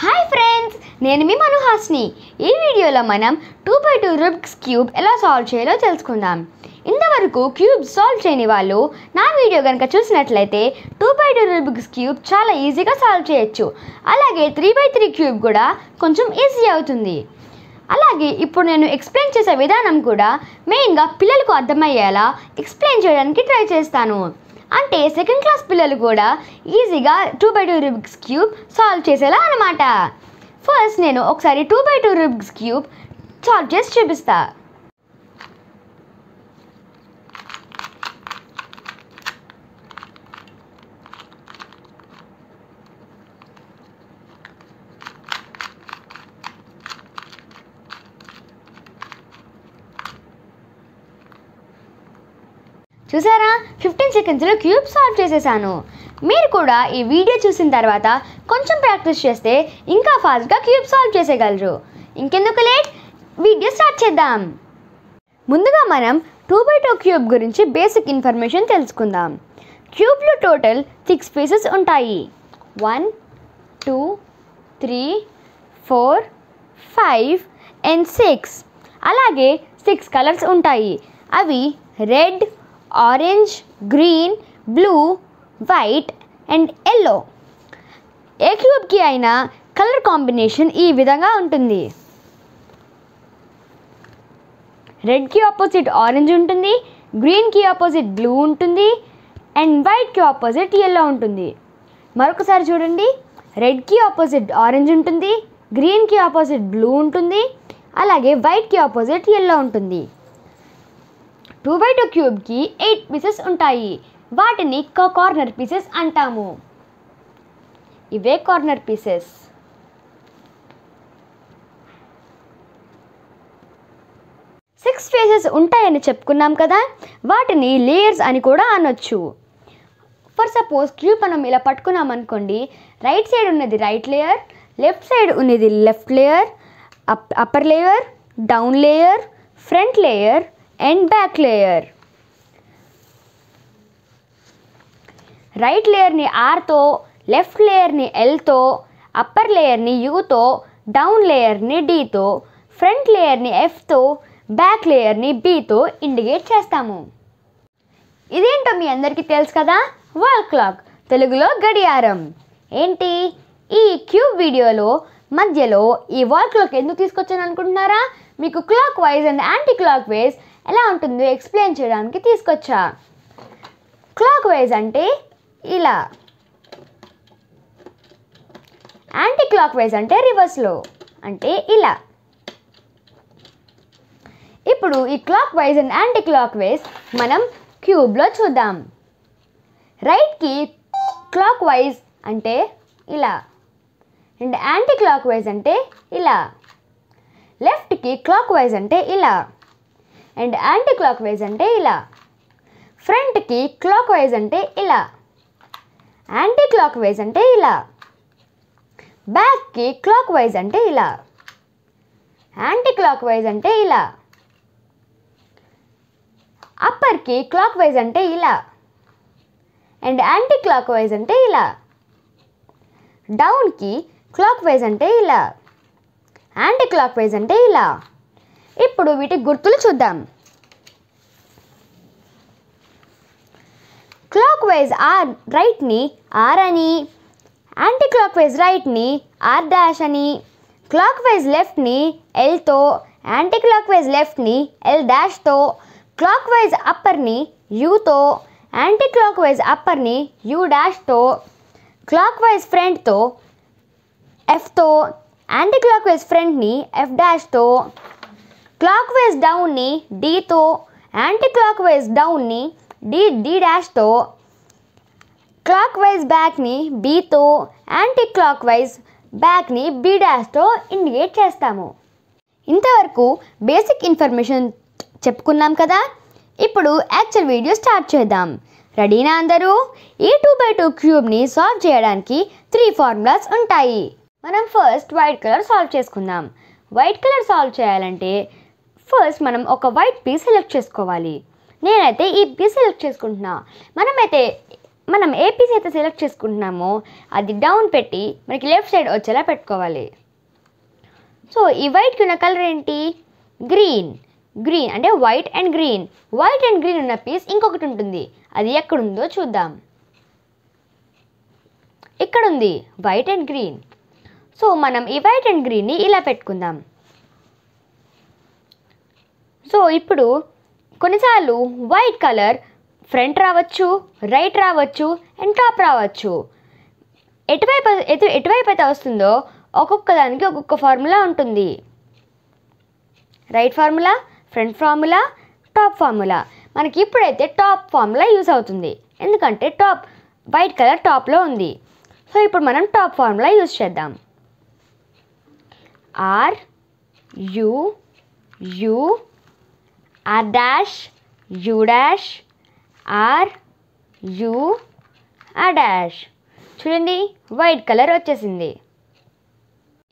Hi friends, నేను మీ మనుహాస్ని. ఈ వీడియోలో మనం 2x2 రూబిక్స్ క్యూబ్ ఎలా సాల్వ్ చేయాలో తెలుసుకుందాం. ఇంతవరకు క్యూబ్ సాల్వ్ చేయని వాళ్ళు నా వీడియో కనుక చూసినట్లయితే 2x2 రూబిక్స్ క్యూబ్ చాలా ఈజీగా సాల్వ్ చేయొచ్చు. అలాగే 3x3 క్యూబ్ కూడా కొంచెం ఈజీ అవుతుంది. అలాగే ఇప్పుడు నేను ఎక్స్ప్లెయిన్ చేసే విధానం కూడా మెయిన్గా పిల్లలకు అర్థమయ్యేలా ఎక్స్ప్లెయిన్ చేయడానికి ట్రై చేస్తాను. అంటే సెకండ్ క్లాస్ పిల్లలు కూడా ఈజీగా 2x2 రూబిక్స్ క్యూబ్ సాల్వ్ చేసేలా అనమాట. ఫస్ట్ నేను ఒకసారి 2x2 రూబిక్స్ క్యూబ్ సాల్వ్ చేసి చూపిస్తా. చూసారా, 15 సెకండ్స్లో క్యూబ్ సాల్వ్ చేసేసాను. మీరు కూడా ఈ వీడియో చూసిన తర్వాత కొంచెం ప్రాక్టీస్ చేస్తే ఇంకా ఫాస్ట్గా క్యూబ్ సాల్వ్ చేసేయగలరు. ఇంకెందుకు లేట్, వీడియో స్టార్ట్ చేద్దాం. ముందుగా మనం 2x2 క్యూబ్ గురించి బేసిక్ ఇన్ఫర్మేషన్ తెలుసుకుందాం. క్యూబ్లో టోటల్ 6 పీసెస్ ఉంటాయి. 1 2 3 4 5 and 6. అలాగే 6 కలర్స్ ఉంటాయి. అవి red, orange, green, blue, white and yellow. ఏ క్యూబ్కి అయినా కలర్ కాంబినేషన్ ఈ విధంగా ఉంటుంది. రెడ్కి ఆపోజిట్ ఆరెంజ్ ఉంటుంది, గ్రీన్కి ఆపోజిట్ బ్లూ ఉంటుంది అండ్ వైట్కి ఆపోజిట్ ఎల్లో ఉంటుంది. మరొకసారి చూడండి, రెడ్కి ఆపోజిట్ ఆరెంజ్ ఉంటుంది, గ్రీన్కి ఆపోజిట్ బ్లూ ఉంటుంది, అలాగే వైట్కి ఆపోజిట్ ఎల్లో ఉంటుంది. 2x2 క్యూబ్కి 8 పీసెస్ ఉంటాయి. వాటిని కార్నర్ పీసెస్ అంటాము. ఇవే కార్నర్ పీసెస్. సిక్స్ ఫేసెస్ ఉంటాయని చెప్పుకున్నాం కదా, వాటిని లేయర్స్ అని కూడా అనొచ్చు. ఫర్ సపోజ్ క్యూబ్ మనం ఇలా పట్టుకున్నాం అనుకోండి, రైట్ సైడ్ ఉన్నది రైట్ లేయర్, లెఫ్ట్ సైడ్ ఉన్నది left layer, upper layer, down layer, front layer and back layer. Right లేయర్ని ఆర్తో, లెఫ్ట్ లేయర్ని ఎల్తో, అప్పర్ లేయర్ని యూతో, డౌన్ లేయర్ని డీతో, ఫ్రంట్ లేయర్ని ఎఫ్తో, బ్యాక్ లేయర్ని బీతో ఇండికేట్ చేస్తాము. ఇదేంటో మీ అందరికీ తెలుసు కదా, వాల్ క్లాక్, తెలుగులో గడియారం. ఏంటి ఈ క్యూబ్ వీడియోలో మధ్యలో ఈ వాల్ క్లాక్ ఎందుకు తీసుకొచ్చాను అనుకుంటున్నారా? మీకు clock wise and anti clock wise ఎలా ఉంటుందో ఎక్స్ప్లెయిన్ చేయడానికి తీసుకొచ్చా. క్లాక్ వైజ్ అంటే ఇలా, యాంటీ క్లాక్ వైజ్ అంటే రివర్స్లో అంటే ఇలా. ఇప్పుడు ఈ clock wise and anti clock wise మనం క్యూబ్లో చూద్దాం. రైట్కి క్లాక్ వైజ్ అంటే ఇలా అండ్ యాంటీ క్లాక్ వైజ్ అంటే ఇలా. లెఫ్ట్కి క్లాక్ వైజ్ అంటే ఇలా అండ్ యాంటీ క్లాక్ వైజ్ అంటే ఇలా. ఫ్రంట్కి క్లాక్ వైజ్ అంటే ఇలా, యాంటీ క్లాక్ వైజ్ అంటే ఇలా. బ్యాక్కి క్లాక్ వైజ్ అంటే ఇలా, యాంటీ క్లాక్ వైజ్ అంటే ఇలా. అప్పర్కి క్లాక్ వైజ్ అంటే ఇలా అండ్ యాంటీ క్లాక్ వైజ్ అంటే ఇలా. డౌన్కి క్లాక్ వైజ్ అంటే ఇలా, యాంటీ క్లాక్ వైజ్ అంటే ఇలా. ఇప్పుడు వీటి గుర్తులు చూద్దాం. క్లాక్ వైజ్ ఆర్ రైట్ని ఆర్ అని, యాంటీ క్లాక్ వైజ్ రైట్ని ఆర్ డాష్ అని, క్లాక్ వైజ్ లెఫ్ట్ని ఎల్తో, యాంటీ క్లాక్ వైజ్ లెఫ్ట్ని ఎల్ డాష్తో, క్లాక్ వైజ్ అప్పర్ని యూతో, యాంటీ క్లాక్ వైజ్ అప్పర్ని యూ డాష్తో, క్లాక్ వైజ్ ఫ్రంట్తో ఎఫ్తో, యాంటీ క్లాక్ వైజ్ ఫ్రంట్ని ఎఫ్ డాష్తో, క్లాక్ వైజ్ డౌన్ని డీతో, యాంటీ క్లాక్ వైజ్ డౌన్ని డి డాష్తో, క్లాక్ వైజ్ బ్యాక్ని బీతో, యాంటీ క్లాక్ వైజ్ బ్యాక్ని బి డాష్తో ఇండికేట్ చేస్తాము. ఇంతవరకు బేసిక్ ఇన్ఫర్మేషన్ చెప్పుకున్నాం కదా. ఇప్పుడు యాక్చువల్ వీడియో స్టార్ట్ చేద్దాం. రెడీనా అందరూ? ఈ 2x2 క్యూబ్ని సాల్వ్ చేయడానికి 3 ఫార్ములాస్ ఉంటాయి. మనం ఫస్ట్ వైట్ కలర్ సాల్వ్ చేసుకుందాం. వైట్ కలర్ సాల్వ్ చేయాలంటే ఫస్ట్ మనం ఒక వైట్ పీస్ సెలెక్ట్ చేసుకోవాలి. నేనైతే ఈ పీస్ సెలెక్ట్ చేసుకుంటున్నా. మనం ఏ పీస్ అయితే సెలెక్ట్ చేసుకుంటున్నామో అది డౌన్ పెట్టి మనకి లెఫ్ట్ సైడ్ వచ్చేలా పెట్టుకోవాలి. సో ఈ వైట్కి ఉన్న కలర్ ఏంటి? గ్రీన్. గ్రీన్ అంటే white and green. White and green ఉన్న పీస్ ఇంకొకటి ఉంటుంది. అది ఎక్కడుందో చూద్దాం. ఇక్కడ ఉంది వైట్ అండ్ గ్రీన్. సో మనం ఈ వైట్ అండ్ గ్రీన్ని ఇలా పెట్టుకుందాం. సో ఇప్పుడు కొన్నిసార్లు వైట్ కలర్ ఫ్రంట్ రావచ్చు, రైట్ రావచ్చు అండ్ టాప్ రావచ్చు. ఎటువైపు అయితే వస్తుందో ఒక్కొక్క దానికి ఒక్కొక్క ఫార్ములా ఉంటుంది. Right formula, front formula, top formula. మనకి ఇప్పుడైతే టాప్ ఫార్ములా యూస్ అవుతుంది, ఎందుకంటే వైట్ కలర్ టాప్లో ఉంది. సో ఇప్పుడు మనం టాప్ ఫార్ములా యూస్ చేద్దాం. R U U R dash U dash R U R dash. చూడండి వైట్ కలర్ వచ్చేసింది.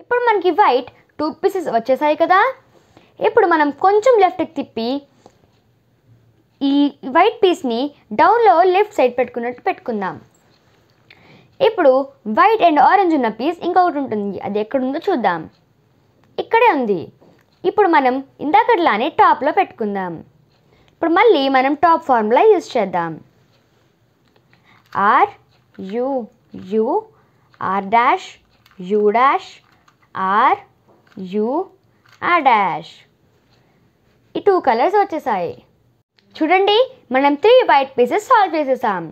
ఇప్పుడు మనకి వైట్ 2 పీసెస్ వచ్చేసాయి కదా. ఇప్పుడు మనం కొంచెం లెఫ్ట్కి తిప్పి ఈ వైట్ పీస్ని డౌన్లో లెఫ్ట్ సైడ్ పెట్టుకున్నట్టు పెట్టుకుందాం. ఇప్పుడు వైట్ అండ్ ఆరెంజ్ ఉన్న పీస్ ఇంకొకటి ఉంటుంది. అది ఎక్కడుందో చూద్దాం. ఇక్కడే ఉంది. ఇప్పుడు మనం ఇందాకట్లానే టాప్లో పెట్టుకుందాం. ఇప్పుడు మళ్ళీ మనం టాప్ ఫార్ములా యూజ్ చేద్దాం. R U U R dash U dash R U R dash. ఈ 2 కలర్స్ వచ్చేసాయి. చూడండి మనం 3 వైట్ పీసెస్ సాల్వ్ చేసేసాం.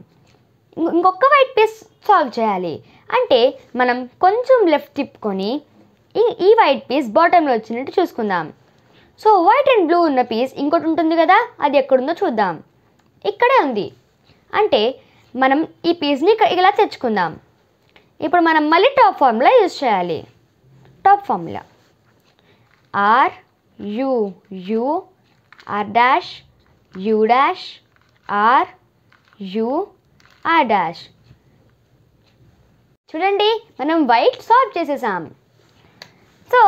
ఇంకొక వైట్ పీస్ సాల్వ్ చేయాలి అంటే మనం కొంచెం లెఫ్ట్ తిప్పుకొని ఈ వైట్ పీస్ బాటంలో వచ్చినట్టు చూసుకుందాం. సో వైట్ అండ్ బ్లూ ఉన్న పీస్ ఇంకోటి ఉంటుంది కదా, అది ఎక్కడుందో చూద్దాం. ఇక్కడే ఉంది. అంటే మనం ఈ పీస్ని ఇలా తెచ్చుకుందాం. ఇప్పుడు మనం మళ్ళీ టాప్ ఫార్ములా యూజ్ చేయాలి. Top formula R U U R dash U dash R U R dash. చూడండి మనం వైట్ సాల్వ్ చేసేసాం. సో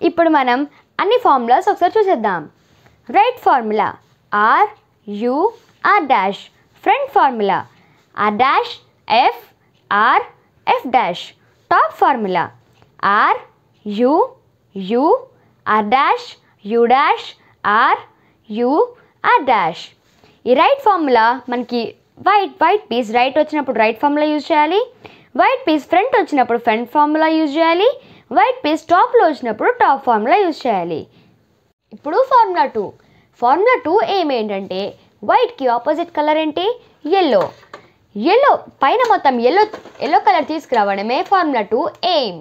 ఇప్పుడు మనం అన్ని ఫార్ములాస్ ఒకసారి చూసేద్దాం. Right formula R U R dash. Front formula R dash F R F dash. Top formula R U U R dash U dash R U R dash. ఈ right formula మనకి white piece right వచ్చినప్పుడు right formula use చేయాలి. White piece front వచ్చినప్పుడు front formula use చేయాలి. White piece టాప్లో వచ్చినప్పుడు top formula use చేయాలి. ఇప్పుడు ఫార్ములా 2. ఫార్ములా 2 ఏమేంటంటే వైట్కి ఆపోజిట్ కలర్ ఏంటి? ఎల్లో. పైన మొత్తం ఎల్లో కలర్ తీసుకురావడమే ఫార్ములా 2 ఎయిమ్.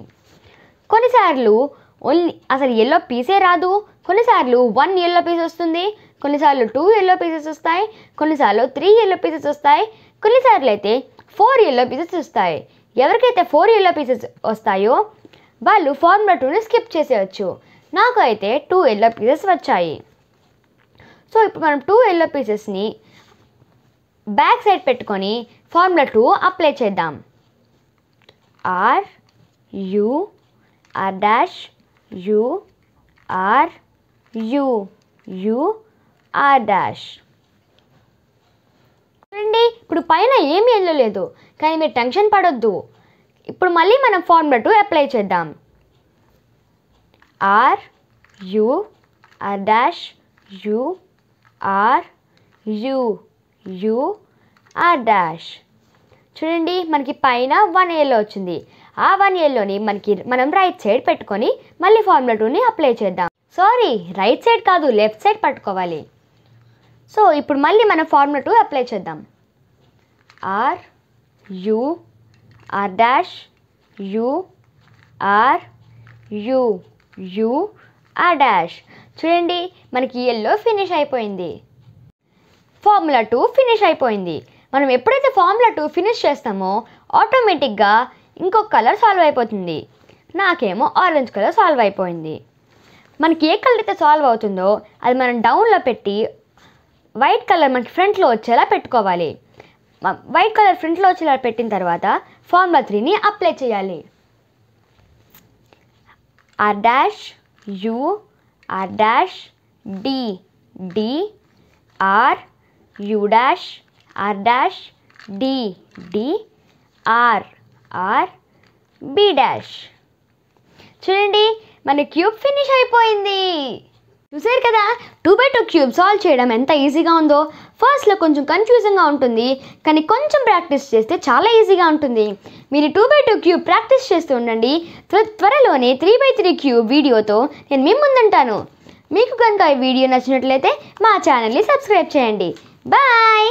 కొన్నిసార్లు అసలు ఎల్లో పీసే రాదు. కొన్నిసార్లు 1 ఎల్లో పీస్ వస్తుంది. కొన్నిసార్లు 2 ఎల్లో పీసెస్ వస్తాయి. కొన్నిసార్లు 3 ఎల్లో పీసెస్ వస్తాయి. కొన్నిసార్లు అయితే 4 ఎల్లో పీసెస్ వస్తాయి. ఎవరికైతే 4 ఎల్లో పీసెస్ వస్తాయో వాళ్ళు ఫార్ములా 2ని స్కిప్ చేసేయచ్చు. నాకు అయితే 2 ఎల్లో పీసెస్ వచ్చాయి. సో ఇప్పుడు మనం 2 ఎల్లో పీసెస్ని బ్యాక్ సైడ్ పెట్టుకొని ఫార్ములా 2 అప్లై చేద్దాం. R U R dash U R U U R dash. చూడండి ఇప్పుడు పైన ఏమీ ఎల్లో లేదు, కానీ మీరు టెన్షన్ పడొద్దు. ఇప్పుడు మళ్ళీ మనం ఫార్ములా 2 అప్లై చేద్దాం. R U R dash U R U U R dash. చూడండి మనకి పైన 1 ఎల్లో వచ్చింది. ఆ 1 ఎల్లోని మనం రైట్ సైడ్ పెట్టుకొని మళ్ళీ ఫార్ములా 2ని అప్లై చేద్దాం. సారీ, రైట్ సైడ్ కాదు, లెఫ్ట్ సైడ్ పట్టుకోవాలి. సో ఇప్పుడు మళ్ళీ మనం ఫార్ములా 2 అప్లై చేద్దాం. R U R dash U R U U R dash. చూడండి మనకి ఎల్లో ఫినిష్ అయిపోయింది. ఫార్ములా 2 ఫినిష్ అయిపోయింది. మనం ఎప్పుడైతే ఫార్ములా 2 ఫినిష్ చేస్తామో ఆటోమేటిక్గా ఇంకొక కలర్ సాల్వ్ అయిపోతుంది. నాకేమో ఆరెంజ్ కలర్ సాల్వ్ అయిపోయింది. మనకి ఏ కలర్ అయితే సాల్వ్ అవుతుందో అది మనం డౌన్లో పెట్టి వైట్ కలర్ మనకి ఫ్రంట్లో వచ్చేలా పెట్టుకోవాలి. వైట్ కలర్ ఫ్రంట్లో వచ్చేలా పెట్టిన తర్వాత ఫార్ములా 3ని అప్లై చేయాలి. R dash U R dash D D R U dash R dash D D R R B dash. చూడండి మన క్యూబ్ ఫినిష్ అయిపోయింది. చూసారు కదా 2x2 క్యూబ్ సాల్వ్ చేయడం ఎంత ఈజీగా ఉందో. ఫస్ట్లో కొంచెం కన్ఫ్యూజింగ్గా ఉంటుంది, కానీ కొంచెం ప్రాక్టీస్ చేస్తే చాలా ఈజీగా ఉంటుంది. మీరు 2x2 క్యూబ్ ప్రాక్టీస్ చేస్తూ ఉండండి. త్వరలోనే 3x3 క్యూబ్ వీడియోతో నేను మీ ముందుంటాను. మీకు కనుక ఈ వీడియో నచ్చినట్లయితే మా ఛానల్ని సబ్స్క్రైబ్ చేయండి. బాయ్.